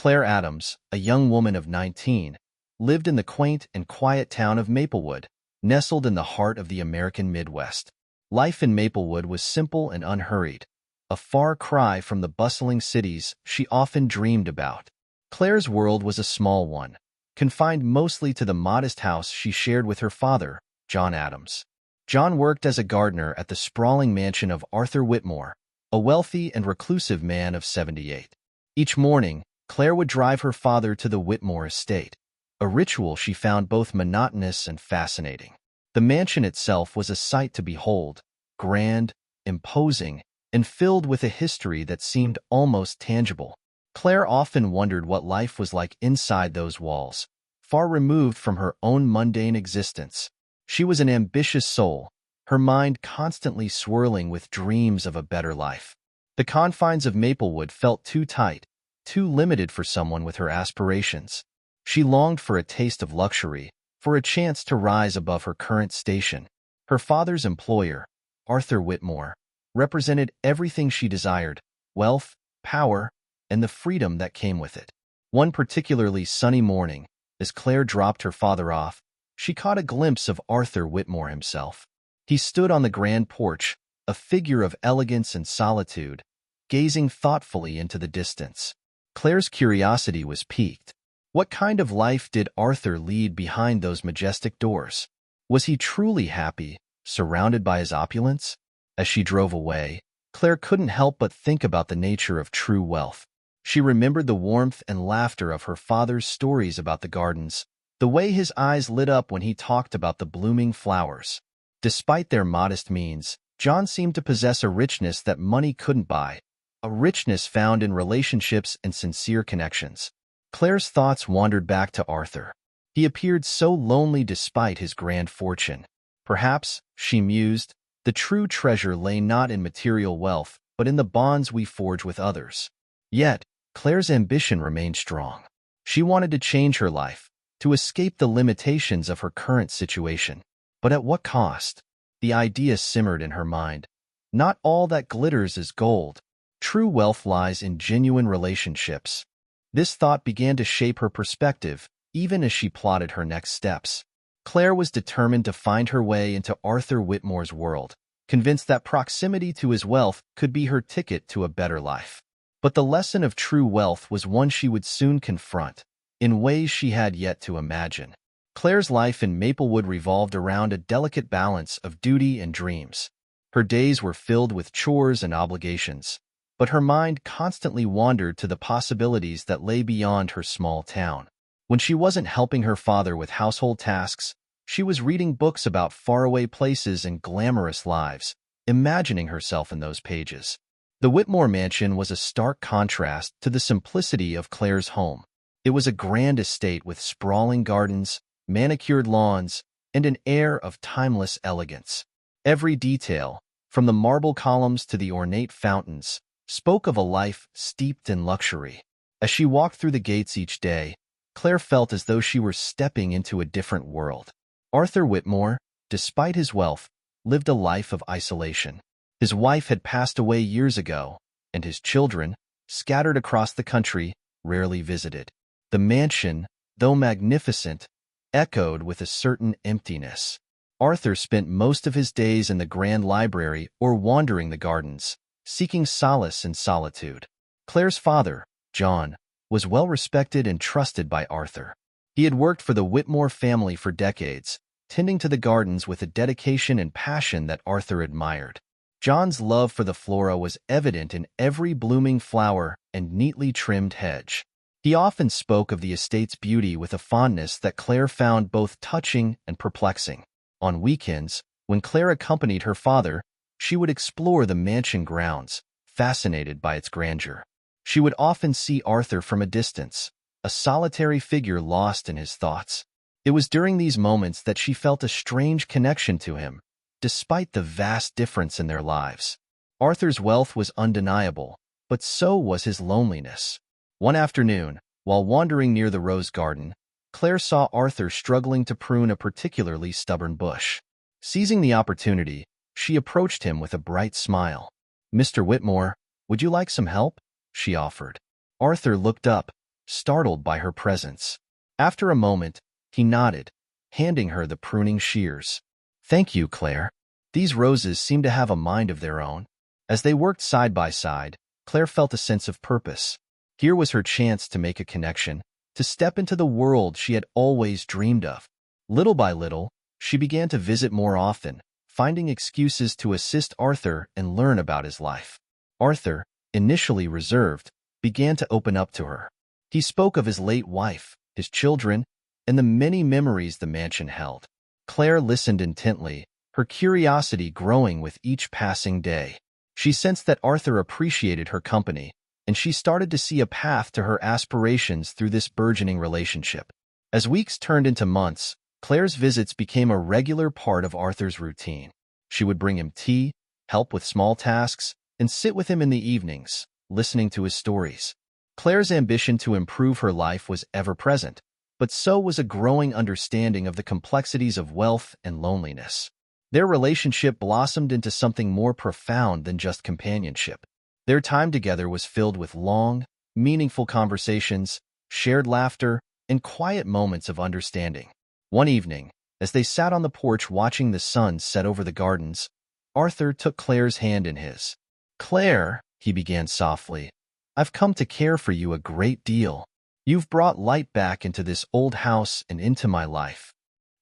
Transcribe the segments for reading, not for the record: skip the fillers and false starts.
Claire Adams, a young woman of 19, lived in the quaint and quiet town of Maplewood, nestled in the heart of the American Midwest. Life in Maplewood was simple and unhurried, a far cry from the bustling cities she often dreamed about. Claire's world was a small one, confined mostly to the modest house she shared with her father, John Adams. John worked as a gardener at the sprawling mansion of Arthur Whitmore, a wealthy and reclusive man of 78. Each morning, Claire would drive her father to the Whitmore estate, a ritual she found both monotonous and fascinating. The mansion itself was a sight to behold, grand, imposing, and filled with a history that seemed almost tangible. Claire often wondered what life was like inside those walls, far removed from her own mundane existence. She was an ambitious soul, her mind constantly swirling with dreams of a better life. The confines of Maplewood felt too tight, too limited for someone with her aspirations. She longed for a taste of luxury, for a chance to rise above her current station. Her father's employer, Arthur Whitmore, represented everything she desired: wealth, power, and the freedom that came with it. One particularly sunny morning, as Claire dropped her father off, she caught a glimpse of Arthur Whitmore himself. He stood on the grand porch, a figure of elegance and solitude, gazing thoughtfully into the distance. Claire's curiosity was piqued. What kind of life did Arthur lead behind those majestic doors? Was he truly happy, surrounded by his opulence? As she drove away, Claire couldn't help but think about the nature of true wealth. She remembered the warmth and laughter of her father's stories about the gardens, the way his eyes lit up when he talked about the blooming flowers. Despite their modest means, John seemed to possess a richness that money couldn't buy, a richness found in relationships and sincere connections. Claire's thoughts wandered back to Arthur. He appeared so lonely despite his grand fortune. Perhaps, she mused, the true treasure lay not in material wealth, but in the bonds we forge with others. Yet, Claire's ambition remained strong. She wanted to change her life, to escape the limitations of her current situation. But at what cost? The idea simmered in her mind. Not all that glitters is gold. True wealth lies in genuine relationships. This thought began to shape her perspective, even as she plotted her next steps. Claire was determined to find her way into Arthur Whitmore's world, convinced that proximity to his wealth could be her ticket to a better life. But the lesson of true wealth was one she would soon confront, in ways she had yet to imagine. Claire's life in Maplewood revolved around a delicate balance of duty and dreams. Her days were filled with chores and obligations, but her mind constantly wandered to the possibilities that lay beyond her small town. When she wasn't helping her father with household tasks, she was reading books about faraway places and glamorous lives, imagining herself in those pages. The Whitmore mansion was a stark contrast to the simplicity of Claire's home. It was a grand estate with sprawling gardens, manicured lawns, and an air of timeless elegance. Every detail, from the marble columns to the ornate fountains, spoke of a life steeped in luxury. As she walked through the gates each day, Claire felt as though she were stepping into a different world. Arthur Whitmore, despite his wealth, lived a life of isolation. His wife had passed away years ago, and his children, scattered across the country, rarely visited. The mansion, though magnificent, echoed with a certain emptiness. Arthur spent most of his days in the grand library or wandering the gardens, seeking solace in solitude. Claire's father, John, was well respected and trusted by Arthur. He had worked for the Whitmore family for decades, tending to the gardens with a dedication and passion that Arthur admired. John's love for the flora was evident in every blooming flower and neatly trimmed hedge. He often spoke of the estate's beauty with a fondness that Claire found both touching and perplexing. On weekends, when Claire accompanied her father, she would explore the mansion grounds, fascinated by its grandeur. She would often see Arthur from a distance, a solitary figure lost in his thoughts. It was during these moments that she felt a strange connection to him, despite the vast difference in their lives. Arthur's wealth was undeniable, but so was his loneliness. One afternoon, while wandering near the rose garden, Claire saw Arthur struggling to prune a particularly stubborn bush. Seizing the opportunity, she approached him with a bright smile. "Mr. Whitmore, would you like some help?" she offered. Arthur looked up, startled by her presence. After a moment, he nodded, handing her the pruning shears. "Thank you, Claire. These roses seem to have a mind of their own." As they worked side by side, Claire felt a sense of purpose. Here was her chance to make a connection, to step into the world she had always dreamed of. Little by little, she began to visit more often, finding excuses to assist Arthur and learn about his life. Arthur, initially reserved, began to open up to her. He spoke of his late wife, his children, and the many memories the mansion held. Claire listened intently, her curiosity growing with each passing day. She sensed that Arthur appreciated her company, and she started to see a path to her aspirations through this burgeoning relationship. As weeks turned into months, Claire's visits became a regular part of Arthur's routine. She would bring him tea, help with small tasks, and sit with him in the evenings, listening to his stories. Claire's ambition to improve her life was ever present, but so was a growing understanding of the complexities of wealth and loneliness. Their relationship blossomed into something more profound than just companionship. Their time together was filled with long, meaningful conversations, shared laughter, and quiet moments of understanding. One evening, as they sat on the porch watching the sun set over the gardens, Arthur took Claire's hand in his. "Claire," he began softly, "I've come to care for you a great deal. You've brought light back into this old house and into my life."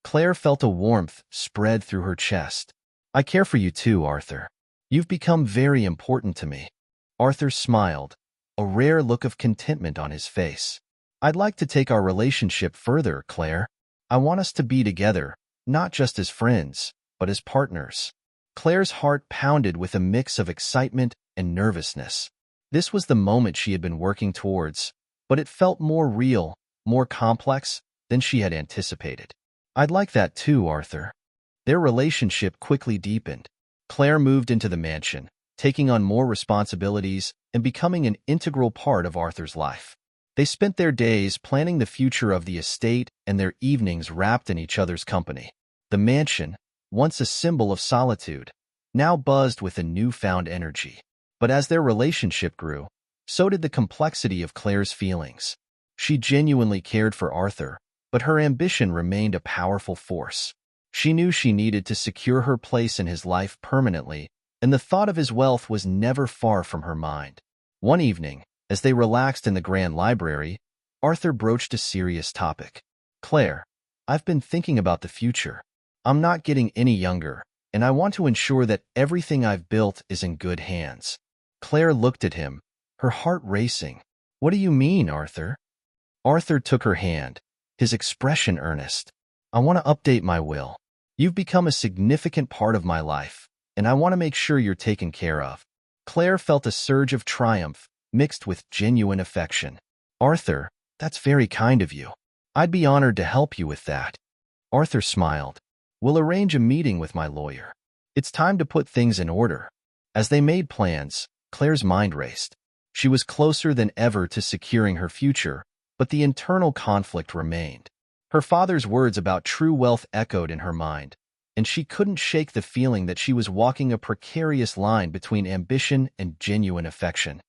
Claire felt a warmth spread through her chest. "I care for you too, Arthur. You've become very important to me." Arthur smiled, a rare look of contentment on his face. "I'd like to take our relationship further, Claire. I want us to be together, not just as friends, but as partners." Claire's heart pounded with a mix of excitement and nervousness. This was the moment she had been working towards, but it felt more real, more complex than she had anticipated. "I'd like that too, Arthur." Their relationship quickly deepened. Claire moved into the mansion, taking on more responsibilities and becoming an integral part of Arthur's life. They spent their days planning the future of the estate and their evenings wrapped in each other's company. The mansion, once a symbol of solitude, now buzzed with a newfound energy. But as their relationship grew, so did the complexity of Claire's feelings. She genuinely cared for Arthur, but her ambition remained a powerful force. She knew she needed to secure her place in his life permanently, and the thought of his wealth was never far from her mind. One evening, as they relaxed in the grand library, Arthur broached a serious topic. "Claire, I've been thinking about the future. I'm not getting any younger, and I want to ensure that everything I've built is in good hands." Claire looked at him, her heart racing. "What do you mean, Arthur?" Arthur took her hand, his expression earnest. "I want to update my will. You've become a significant part of my life, and I want to make sure you're taken care of." Claire felt a surge of triumph, mixed with genuine affection. "Arthur, that's very kind of you. I'd be honored to help you with that." Arthur smiled. "We'll arrange a meeting with my lawyer. It's time to put things in order." As they made plans, Claire's mind raced. She was closer than ever to securing her future, but the internal conflict remained. Her father's words about true wealth echoed in her mind, and she couldn't shake the feeling that she was walking a precarious line between ambition and genuine affection.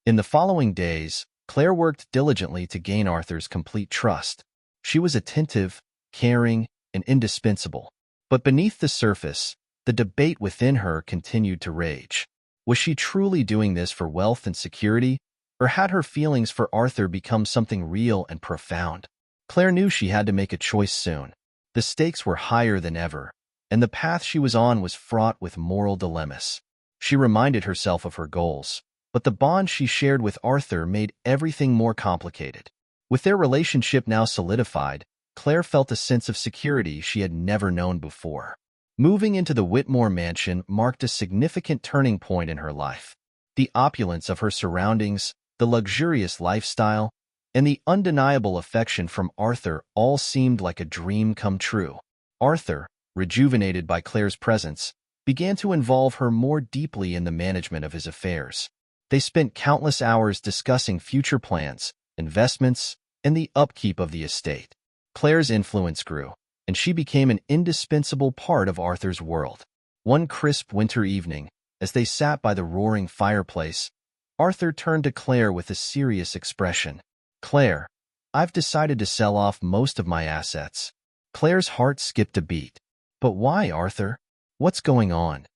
In the following days, Claire worked diligently to gain Arthur's complete trust. She was attentive, caring, and indispensable. But beneath the surface, the debate within her continued to rage. Was she truly doing this for wealth and security, or had her feelings for Arthur become something real and profound? Claire knew she had to make a choice soon. The stakes were higher than ever, and the path she was on was fraught with moral dilemmas. She reminded herself of her goals, but the bond she shared with Arthur made everything more complicated. With their relationship now solidified, Claire felt a sense of security she had never known before. Moving into the Whitmore mansion marked a significant turning point in her life. The opulence of her surroundings, the luxurious lifestyle, and the undeniable affection from Arthur all seemed like a dream come true. Arthur, rejuvenated by Claire's presence, began to involve her more deeply in the management of his affairs. They spent countless hours discussing future plans, investments, and the upkeep of the estate. Claire's influence grew, and she became an indispensable part of Arthur's world. One crisp winter evening, as they sat by the roaring fireplace, Arthur turned to Claire with a serious expression. Claire, I've decided to sell off most of my assets. Claire's heart skipped a beat. But why, Arthur? What's going on?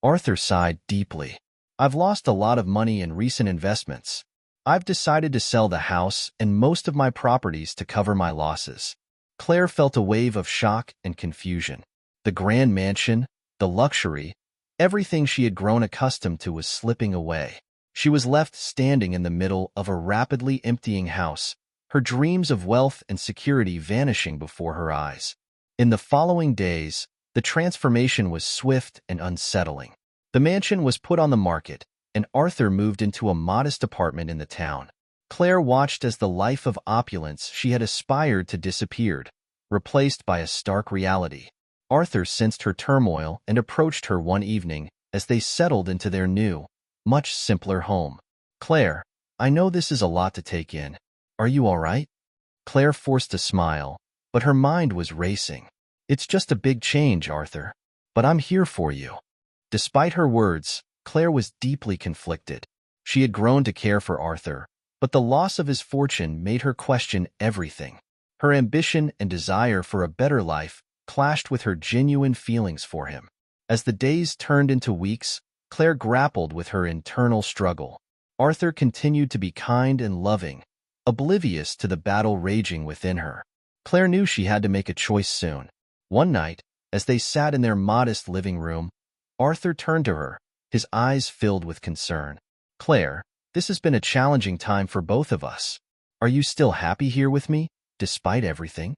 Arthur sighed deeply. I've lost a lot of money in recent investments. I've decided to sell the house and most of my properties to cover my losses. Claire felt a wave of shock and confusion. The grand mansion, the luxury, everything she had grown accustomed to was slipping away. She was left standing in the middle of a rapidly emptying house, her dreams of wealth and security vanishing before her eyes. In the following days, the transformation was swift and unsettling. The mansion was put on the market, and Arthur moved into a modest apartment in the town. Claire watched as the life of opulence she had aspired to disappeared, replaced by a stark reality. Arthur sensed her turmoil and approached her one evening as they settled into their new, much simpler home. Claire, I know this is a lot to take in. Are you all right? Claire forced a smile, but her mind was racing. It's just a big change, Arthur. But I'm here for you. Despite her words, Claire was deeply conflicted. She had grown to care for Arthur, but the loss of his fortune made her question everything. Her ambition and desire for a better life clashed with her genuine feelings for him. As the days turned into weeks, Claire grappled with her internal struggle. Arthur continued to be kind and loving, oblivious to the battle raging within her. Claire knew she had to make a choice soon. One night, as they sat in their modest living room, Arthur turned to her, his eyes filled with concern. Claire, this has been a challenging time for both of us. Are you still happy here with me, despite everything?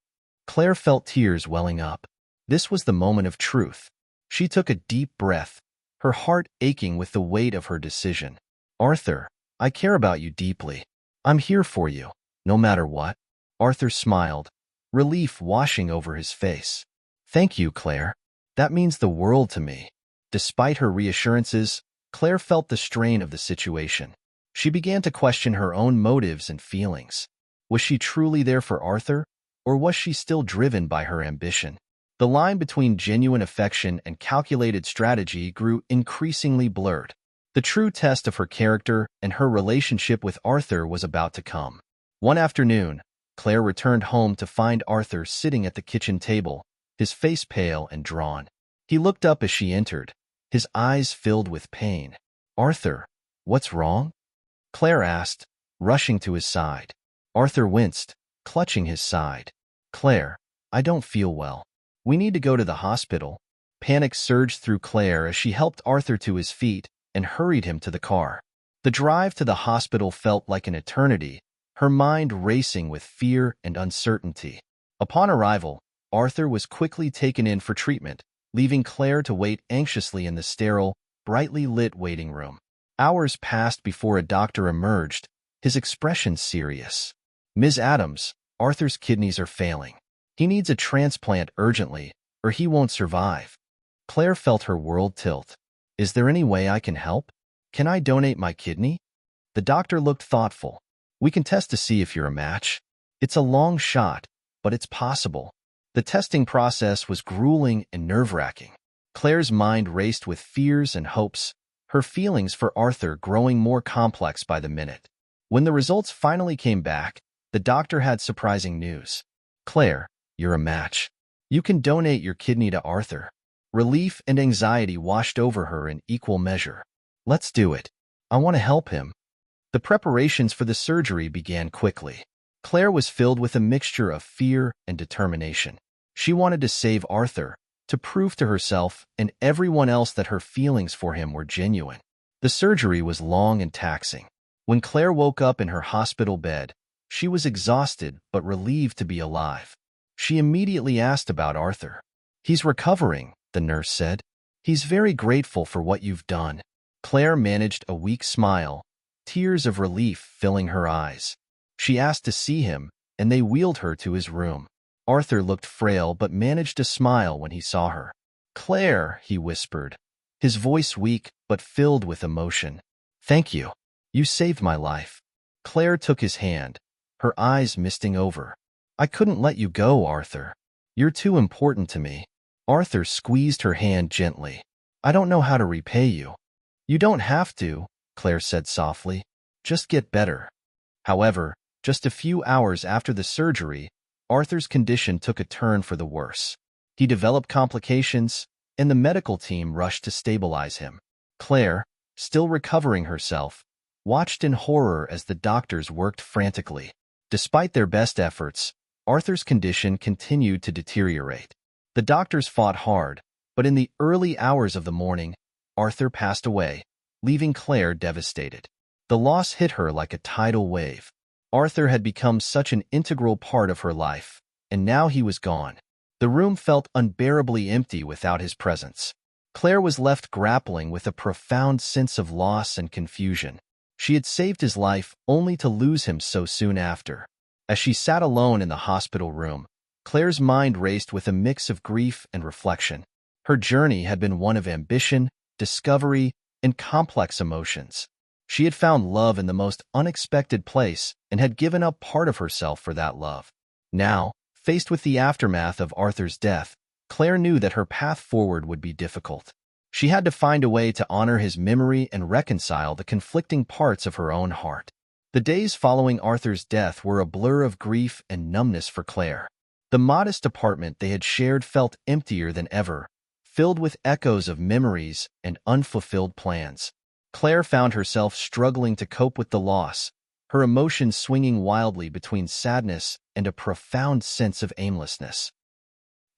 Claire felt tears welling up. This was the moment of truth. She took a deep breath, her heart aching with the weight of her decision. Arthur, I care about you deeply. I'm here for you, no matter what. Arthur smiled, relief washing over his face. Thank you, Claire. That means the world to me. Despite her reassurances, Claire felt the strain of the situation. She began to question her own motives and feelings. Was she truly there for Arthur, or was she still driven by her ambition? The line between genuine affection and calculated strategy grew increasingly blurred. The true test of her character and her relationship with Arthur was about to come. One afternoon, Claire returned home to find Arthur sitting at the kitchen table, his face pale and drawn. He looked up as she entered, his eyes filled with pain. Arthur, what's wrong? Claire asked, rushing to his side. Arthur winced, clutching his side. Claire, I don't feel well. We need to go to the hospital. Panic surged through Claire as she helped Arthur to his feet and hurried him to the car. The drive to the hospital felt like an eternity, her mind racing with fear and uncertainty. Upon arrival, Arthur was quickly taken in for treatment, leaving Claire to wait anxiously in the sterile, brightly lit waiting room. Hours passed before a doctor emerged, his expression serious. Ms. Adams, Arthur's kidneys are failing. He needs a transplant urgently, or he won't survive. Claire felt her world tilt. Is there any way I can help? Can I donate my kidney? The doctor looked thoughtful. We can test to see if you're a match. It's a long shot, but it's possible. The testing process was grueling and nerve-wracking. Claire's mind raced with fears and hopes, her feelings for Arthur growing more complex by the minute. When the results finally came back, the doctor had surprising news. Claire, you're a match. You can donate your kidney to Arthur. Relief and anxiety washed over her in equal measure. Let's do it. I want to help him. The preparations for the surgery began quickly. Claire was filled with a mixture of fear and determination. She wanted to save Arthur, to prove to herself and everyone else that her feelings for him were genuine. The surgery was long and taxing. When Claire woke up in her hospital bed, she was exhausted but relieved to be alive. She immediately asked about Arthur. He's recovering, the nurse said. He's very grateful for what you've done. Claire managed a weak smile, tears of relief filling her eyes. She asked to see him, and they wheeled her to his room. Arthur looked frail but managed to smile when he saw her. Claire, he whispered, his voice weak but filled with emotion. Thank you. You saved my life. Claire took his hand, her eyes misting over. I couldn't let you go, Arthur. You're too important to me. Arthur squeezed her hand gently. I don't know how to repay you. You don't have to, Claire said softly. Just get better. However, Just a few hours after the surgery, Arthur's condition took a turn for the worse. He developed complications, and the medical team rushed to stabilize him. Claire, still recovering herself, watched in horror as the doctors worked frantically. Despite their best efforts, Arthur's condition continued to deteriorate. The doctors fought hard, but in the early hours of the morning, Arthur passed away, leaving Claire devastated. The loss hit her like a tidal wave. Arthur had become such an integral part of her life, and now he was gone. The room felt unbearably empty without his presence. Claire was left grappling with a profound sense of loss and confusion. She had saved his life only to lose him so soon after. As she sat alone in the hospital room, Claire's mind raced with a mix of grief and reflection. Her journey had been one of ambition, discovery, and complex emotions. She had found love in the most unexpected place and had given up part of herself for that love. Now, faced with the aftermath of Arthur's death, Claire knew that her path forward would be difficult. She had to find a way to honor his memory and reconcile the conflicting parts of her own heart. The days following Arthur's death were a blur of grief and numbness for Claire. The modest apartment they had shared felt emptier than ever, filled with echoes of memories and unfulfilled plans. Claire found herself struggling to cope with the loss, her emotions swinging wildly between sadness and a profound sense of aimlessness.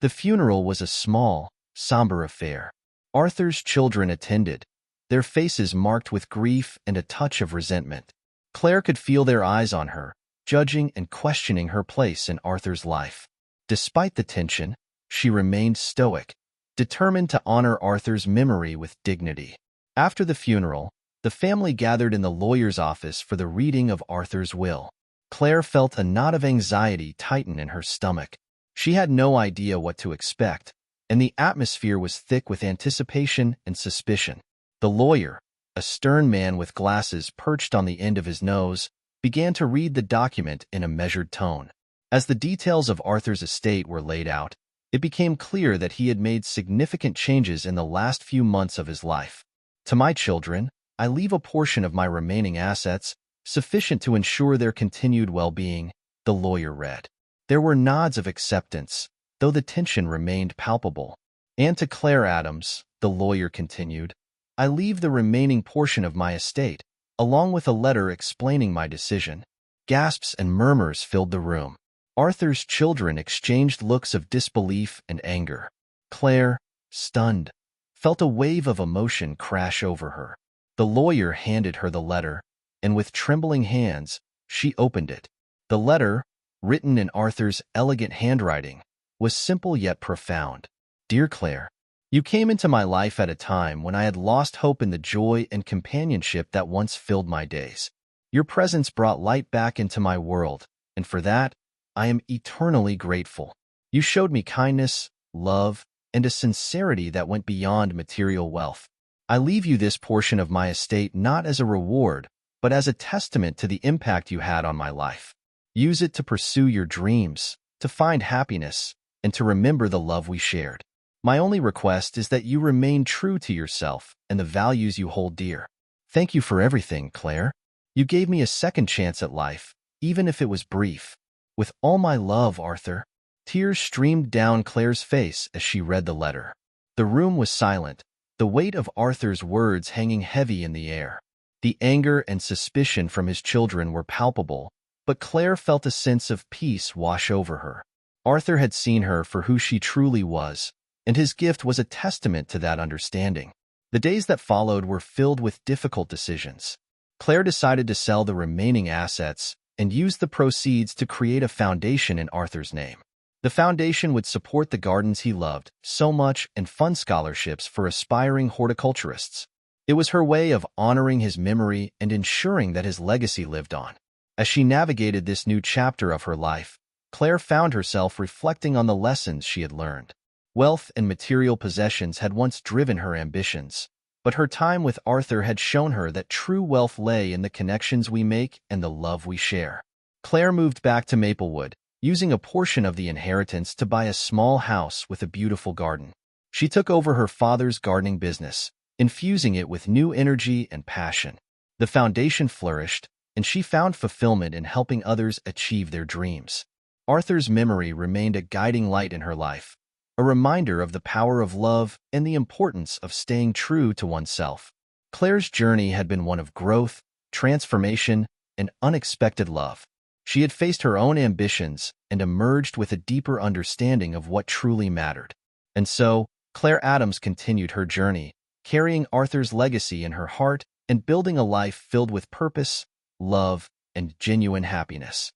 The funeral was a small, somber affair. Arthur's children attended, their faces marked with grief and a touch of resentment. Claire could feel their eyes on her, judging and questioning her place in Arthur's life. Despite the tension, she remained stoic, determined to honor Arthur's memory with dignity. After the funeral, the family gathered in the lawyer's office for the reading of Arthur's will. Claire felt a knot of anxiety tighten in her stomach. She had no idea what to expect, and the atmosphere was thick with anticipation and suspicion. The lawyer, a stern man with glasses perched on the end of his nose, began to read the document in a measured tone. As the details of Arthur's estate were laid out, it became clear that he had made significant changes in the last few months of his life. "To my children, I leave a portion of my remaining assets, sufficient to ensure their continued well-being," the lawyer read. There were nods of acceptance, though the tension remained palpable. "And to Claire Adams," the lawyer continued, "I leave the remaining portion of my estate, along with a letter explaining my decision." Gasps and murmurs filled the room. Arthur's children exchanged looks of disbelief and anger. Claire, stunned, felt a wave of emotion crash over her. The lawyer handed her the letter, and with trembling hands, she opened it. The letter, written in Arthur's elegant handwriting, was simple yet profound. "Dear Claire, you came into my life at a time when I had lost hope in the joy and companionship that once filled my days. Your presence brought light back into my world, and for that, I am eternally grateful. You showed me kindness, love, and a sincerity that went beyond material wealth. I leave you this portion of my estate not as a reward, but as a testament to the impact you had on my life. Use it to pursue your dreams, to find happiness, and to remember the love we shared. My only request is that you remain true to yourself and the values you hold dear. Thank you for everything, Claire. You gave me a second chance at life, even if it was brief. With all my love, Arthur." Tears streamed down Claire's face as she read the letter. The room was silent, the weight of Arthur's words hanging heavy in the air. The anger and suspicion from his children were palpable, but Claire felt a sense of peace wash over her. Arthur had seen her for who she truly was, and his gift was a testament to that understanding. The days that followed were filled with difficult decisions. Claire decided to sell the remaining assets and use the proceeds to create a foundation in Arthur's name. The foundation would support the gardens he loved so much and fund scholarships for aspiring horticulturists. It was her way of honoring his memory and ensuring that his legacy lived on. As she navigated this new chapter of her life, Claire found herself reflecting on the lessons she had learned. Wealth and material possessions had once driven her ambitions, but her time with Arthur had shown her that true wealth lay in the connections we make and the love we share. Claire moved back to Maplewood, using a portion of the inheritance to buy a small house with a beautiful garden. She took over her father's gardening business, infusing it with new energy and passion. The foundation flourished, and she found fulfillment in helping others achieve their dreams. Arthur's memory remained a guiding light in her life, a reminder of the power of love and the importance of staying true to oneself. Claire's journey had been one of growth, transformation, and unexpected love. She had faced her own ambitions and emerged with a deeper understanding of what truly mattered. And so, Claire Adams continued her journey, carrying Arthur's legacy in her heart and building a life filled with purpose, love, and genuine happiness.